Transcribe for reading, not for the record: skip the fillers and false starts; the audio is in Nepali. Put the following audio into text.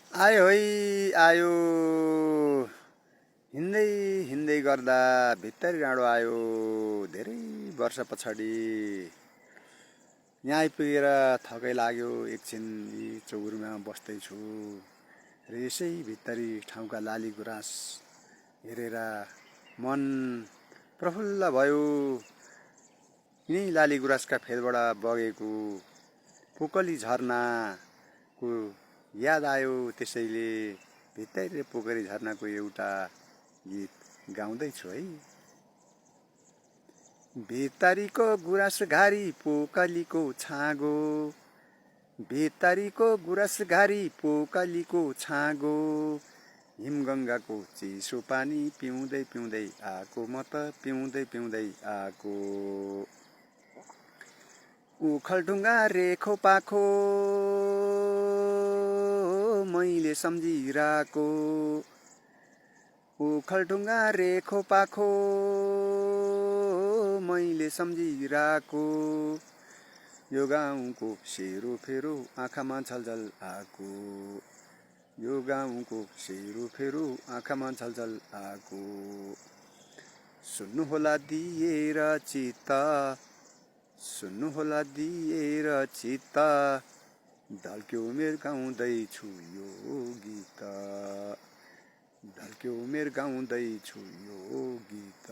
आयो है आयो हिँड्दै हिँड्दै गर्दा भित्री डाँडो आयो धेरै वर्ष पछाडि यहाँ आइपुगेर थकै लाग्यो एकछिन यी चौरमा बस्दैछु र यसै भित्री ठाउँका लाली गुराँस हेरेर मन प्रफुल्ल भयो। यिनै लाली गुराँसका फेदबाट बगेको पोकली झरनाको याद आयो, त्यसैले भित्रै पोखरी झरनाको एउटा गीत गाउँदैछु है। भित्तारीको गुराँस घारी पोकलीको छाँगो, भित्तारीको गुराँस घारी पोकलीको छाँगो, हिमगङ्गाको चिसो पानी पिउँदै पिउँदै आको म त पिउँदै पिउँदै आको। उखलढुङ्गा रेखो पाखो मैले सम्झिरहेको, उखलढुङ्गा रेखो पाखो मैले सम्झिरहेको, यो गाउँको सेरोफेरो आँखामा झलझल आएको, यो गाउँको सेरोफेरो आँखामा झलझल आएको। सुन्नुहोला दिएर चित्त, सुन्नुहोला दिएर चित्त, ढल्क्यो उमेर गाउँदैछु यो गीत, ढल्क्यो उमेर गाउँदैछु यो गीत।